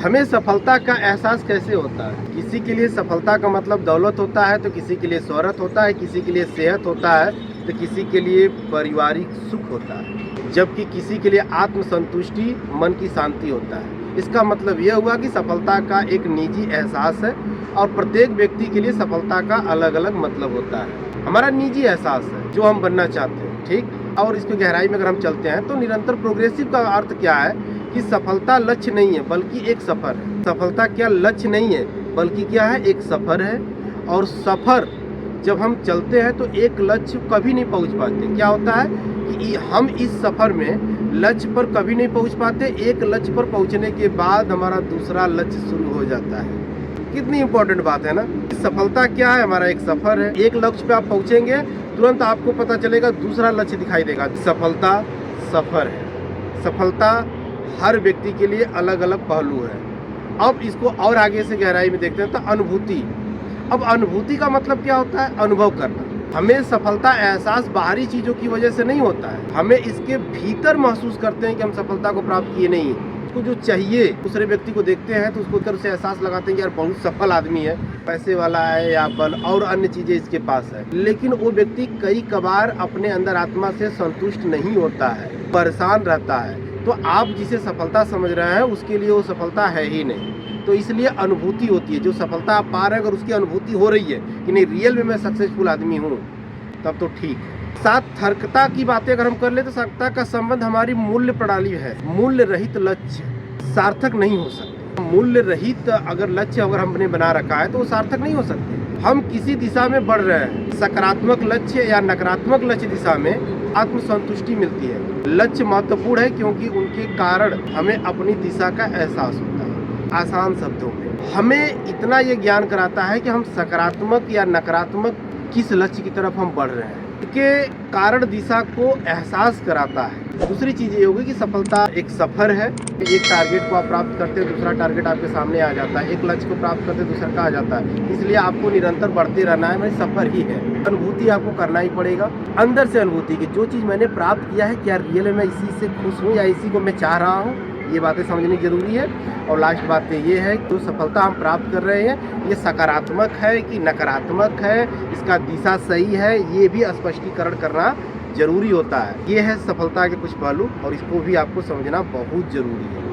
हमें सफलता का एहसास कैसे होता है? किसी के लिए सफलता का मतलब दौलत होता है, तो किसी के लिए शोहरत होता है, किसी के लिए सेहत होता है, तो किसी के लिए पारिवारिक सुख होता है, जबकि किसी के लिए आत्मसंतुष्टि, मन की शांति होता है। इसका मतलब यह हुआ कि सफलता का एक निजी एहसास है और प्रत्येक व्यक्ति के लिए सफलता का अलग अलग मतलब होता है। हमारा निजी एहसास है जो हम बनना चाहते हैं, ठीक? और इसकी गहराई में अगर हम चलते हैं तो निरंतर प्रोग्रेसिव का अर्थ क्या है कि सफलता लक्ष्य नहीं है बल्कि एक सफ़र है। सफलता क्या लक्ष्य नहीं है बल्कि क्या है, एक सफ़र है। और सफ़र जब हम चलते हैं तो एक लक्ष्य कभी नहीं पहुंच पाते। क्या होता है कि हम इस सफ़र में लक्ष्य पर कभी नहीं पहुंच पाते। एक लक्ष्य पर पहुंचने के बाद हमारा दूसरा लक्ष्य शुरू हो जाता है। कितनी इम्पोर्टेंट बात है ना। सफलता क्या है, हमारा एक सफ़र है। एक लक्ष्य पे आप पहुंचेंगे, तुरंत आपको पता चलेगा दूसरा लक्ष्य दिखाई देगा। सफलता सफ़र है। सफलता हर व्यक्ति के लिए अलग अलग पहलू है। अब इसको और आगे से गहराई में देखते हैं तो अनुभूति। अब अनुभूति का मतलब क्या होता है? अनुभव करना। हमें सफलता एहसास बाहरी चीज़ों की वजह से नहीं होता है, हमें इसके भीतर महसूस करते हैं कि हम सफलता को प्राप्त किए नहीं हैं। उसको जो चाहिए, दूसरे व्यक्ति को देखते हैं तो उसको उसे एहसास लगाते हैं कि यार बहुत सफल आदमी है, पैसे वाला है या बल और अन्य चीज़ें इसके पास है। लेकिन वो व्यक्ति कई कबार अपने अंदर आत्मा से संतुष्ट नहीं होता है, परेशान रहता है। तो आप जिसे सफलता समझ रहे हैं उसके लिए वो सफलता है ही नहीं। तो इसलिए अनुभूति होती है। जो सफलता आप पा रहे हैं, अगर उसकी अनुभूति हो रही है कि नहीं रियल में मैं सक्सेसफुल आदमी हूँ, तब तो ठीक है। सार्थकता की बातें अगर हम कर ले तो सार्थकता का संबंध हमारी मूल्य प्रणाली है। मूल्य रहित लक्ष्य सार्थक नहीं हो सकते। मूल्य रहित अगर लक्ष्य अगर हमने बना रखा है तो वो सार्थक नहीं हो सकते। हम किसी दिशा में बढ़ रहे हैं, सकारात्मक लक्ष्य या नकारात्मक लक्ष्य दिशा में आत्मसंतुष्टि मिलती है। लक्ष्य महत्वपूर्ण है क्योंकि उनके कारण हमें अपनी दिशा का एहसास होता है। आसान शब्दों में हमें इतना ये ज्ञान कराता है कि हम सकारात्मक या नकारात्मक किस लक्ष्य की तरफ हम बढ़ रहे हैं, के कारण दिशा को एहसास कराता है। दूसरी चीज़ ये होगी कि सफलता एक सफ़र है। एक टारगेट को आप प्राप्त करते हैं, दूसरा टारगेट आपके सामने आ जाता है। एक लक्ष्य को प्राप्त करते हैं, दूसरा का आ जाता है। इसलिए आपको निरंतर बढ़ते रहना है। भाई सफ़र ही है। अनुभूति आपको करना ही पड़ेगा, अंदर से अनुभूति की जो चीज़ मैंने प्राप्त किया है, क्या रियल में मैं इसी से खुश हूँ या इसी को मैं चाह रहा हूँ, ये बातें समझनी जरूरी है। और लास्ट बात ये है कि जो सफलता हम प्राप्त कर रहे हैं ये सकारात्मक है कि नकारात्मक है, इसका दिशा सही है, ये भी स्पष्टीकरण करना जरूरी होता है। ये है सफलता के कुछ पहलू और इसको भी आपको समझना बहुत जरूरी है।